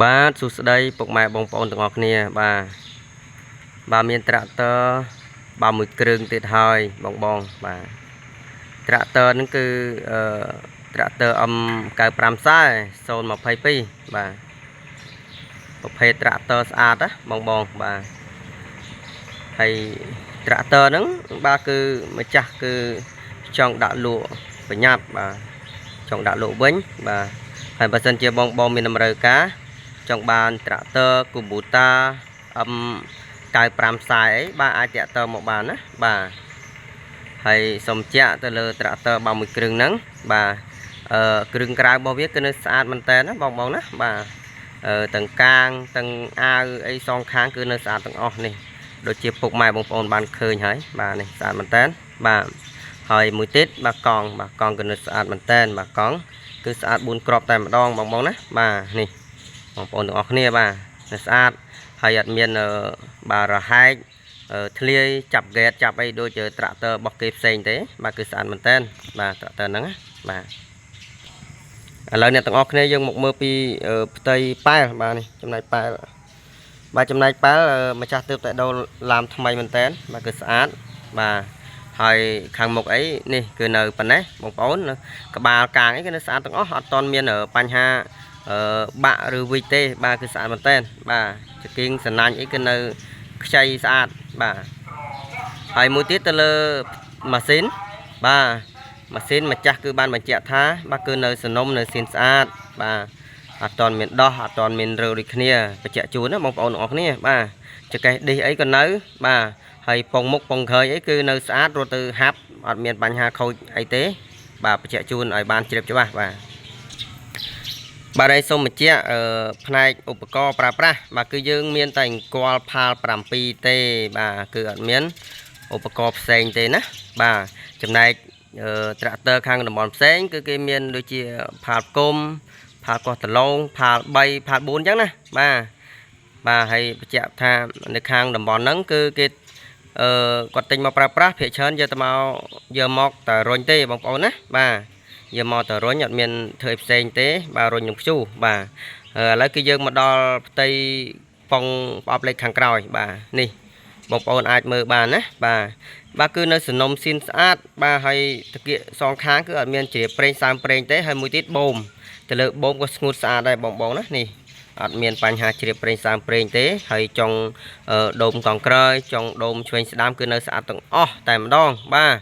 បាទសួស្តីពុកម៉ែបងប្អូនទាំងអស់គ្នាបាទមានត្រាក់ទ័របាទមួយគ្រឿងទៀតហើយបងបាទត្រាក់ទ័រហ្នឹងគឺត្រាក់ទ័រ M95 ខ្សែ022បាទប្រភេទត្រាក់ទ័រស្អាតណាបងបាទហើយត្រាក់ទ័រហ្នឹងបាទគឺម្ចាស់គឺចង់ដាក់លក់ប្រញាប់បាទចង់ដាក់លក់វិញបាទហើយបើសិនជាបងមានតម្រូវការចង់បានត្រាក់ទ័រ Kubota M95 ខ្សែអីបាទអាចតាក់ទងមកបានណាបាទហើយសូមចាក់ទៅលើត្រាក់ទ័របាទមួយគ្រឿងហ្នឹងបាទគ្រឿងក្រៅរបស់វាគឺនៅស្អាតមែនតើណាបងណាបាទទាំងកាងទាំងអាវអីសងខាងគឺនៅស្អាតទាំងអស់នេះដូចជាពុកម៉ែបងប្អូនបានឃើញហើយបាទនេះស្អាតមែនតើបាទហើយមួយទៀតបាទកង់គឺនៅស្អាតមែនតើបាទកង់គឺស្អាត4គ្រាប់តែម្ដងបងណាបាទនេះបងប្អូនទាំងអស់គ្នាបាទនៅស្អាតហើយអត់មានបាទរហែកធ្លាយចាប់ហ្គែតចាប់អីដូចត្រាក់ទ័ររបស់គេផ្សេងទេបាទគឺស្អាតមែនតើបាទត្រាក់ទ័រហ្នឹងបាទឥឡូវអ្នកទាំងអស់គ្នាយើងមកមើលពីផ្ទៃប៉ែលបាទនេះចំណែកប៉ែលបាទចំណែកប៉ែលម្ចាស់ទើបតែដូរឡាមថ្មីមែនតើបាទគឺស្អាតបាទហើយខាងមុខអីនេះគឺនៅប៉ុណ្ណេះបងប្អូនក្បាលកាងអីគឺនៅស្អាតទាំងអស់អត់តន់មានបញ្ហាបាក់ឬវិចទេបាទគឺស្អាតមែនតើបាទចង្គៀងសណាញ់អីគឺនៅខ្ចីស្អាតបាទហើយមួយទៀតទៅលើម៉ាស៊ីនបាទម៉ាស៊ីនម្ចាស់គឺបានបញ្ជាក់ថាបាទគឺនៅសនំនៅសៀនស្អាតបាទអត់តន់មានដោះអត់តន់មានរើដូចគ្នាបញ្ជាក់ជូនណាបងប្អូនទាំងអស់គ្នាបាទចកេះឌីសអីក៏នៅបាទហើយពងមុខពងក្រោយអីគឺនៅស្អាតរត់ទៅហាប់អត់មានបញ្ហាខូចអីទេបាទបញ្ជាក់ជូនឲ្យបានជ្រាបច្បាស់បាទហើយសូមបញ្ជាក់ផ្នែកឧបករណ៍ប្រើប្រាស់បាទគឺយើងមានតែអង្គលផាល7ទេបាទគឺអត់មានឧបករណ៍ផ្សេងទេណាបាទចំណែកត្រាក់ទ័រខាងតំបន់ផ្សេងគឺគេមានដូចជាផាលគុំផាលកោះតឡងផាល3ផាល4អញ្ចឹងណាបាទហើយបញ្ជាក់ថានៅខាងតំបន់ហ្នឹងគឺគេគាត់ទិញមកប្រើប្រាស់ភាគច្រើនយកមកតែរុញទេបងប្អូនណាបាទយកមកទៅរុញអត់មានធ្វើផ្សេងទេបាទរុញនឹងព្យុះបាទឥឡូវគឺយើងមកដល់ផ្ទៃប៉ុងប្រអប់លេខខាងក្រោយបាទនេះបងប្អូនអាចមើលបានណាបាទគឺនៅសនំសៀនស្អាតបាទហើយតាគៀកសងខាងគឺអត់មានជ្រាបប្រេងសើមប្រេងទេហើយមួយទៀតបូមទៅលើបូមក៏ស្ងួតស្អាតដែរបងណានេះអត់មានបញ្ហាជ្រាបប្រេងសើមប្រេងទេហើយចុងដូមកងក្រោយចុងដូមឆ្វេងស្ដាំគឺនៅស្អាតទាំងអស់តែម្ដងបាទ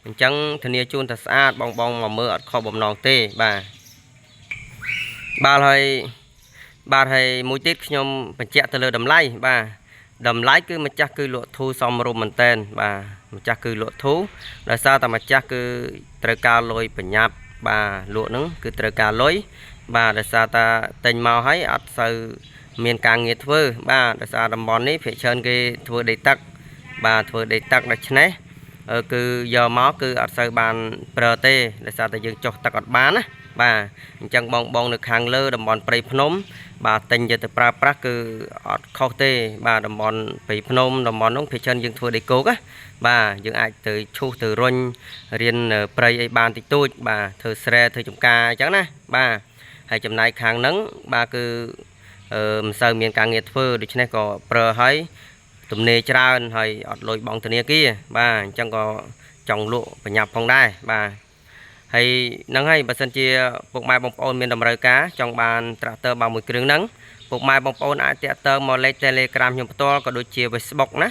អញ្ចឹងធានាជូនថាស្អាតបងមកមើលអត់ខុសបំណងទេបាទហើយមួយទៀតខ្ញុំបញ្ជាក់ទៅលើតម្លៃបាទតម្លៃគឺម្ចាស់គឺលក់ធូរសមរម្យមែនតើបាទម្ចាស់គឺលក់ធូរដោយសារតែម្ចាស់គឺត្រូវការលុយប្រញាប់បាទលក់ហ្នឹងគឺត្រូវការលុយបាទដោយសារតែទិញមកហើយអត់សូវមានការងារធ្វើបាទដោយសារតំបន់នេះភាគច្រើនគេធ្វើដីទឹកបាទធ្វើដីទឹកដូច្នេះគឺយកមកគឺអត់សូវបានប្រើទេដោយសារតែយើងចុះទឹកអត់បានណាបាទអញ្ចឹងបងនៅខាងលើតំបន់ព្រៃភ្នំបាទទិញយកទៅប្រើប្រាស់គឺអត់ខុសទេបាទតំបន់ព្រៃភ្នំតំបន់នោះភាគច្រើនយើងធ្វើដីគោកណាបាទយើងអាចទៅឈូសទៅរុញរៀនព្រៃអីបានតិចតួចបាទធ្វើស្រែធ្វើចំការអញ្ចឹងណាបាទហើយចំណាយខាងហ្នឹងបាទគឺមិនសូវមានការងារធ្វើដូច្នេះក៏ប្រើឲ្យទំនេរច្រើនហើយអត់លុយបង់ធនាគារបាទអញ្ចឹងក៏ចង់លក់ប្រញាប់ផងដែរបាទហើយហ្នឹងហើយបើសិនជាពុកម៉ែបងប្អូនមានតម្រូវការចង់បានត្រាក់ទ័របាទមួយគ្រឿងហ្នឹងពុកម៉ែបងប្អូនអាចតាក់ទងមកលេខ Telegram ខ្ញុំផ្ទាល់ក៏ដូចជា Facebook ណា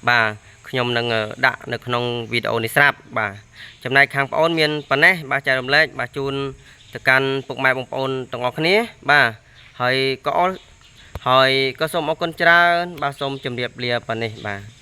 បាទខ្ញុំនឹងដាក់នៅក្នុងវីដេអូនេះស្រាប់បាទចំណែកខាងប្អូនមានប៉ុណ្ណេះបាទចែករំលែកបាទជូនទៅកាន់ពុកម៉ែបងប្អូនទាំងអស់គ្នាបាទហើយក៏សូមអរគុណច្រើនបាទសូមជម្រាបលាប៉ុណ្ណេះបាទ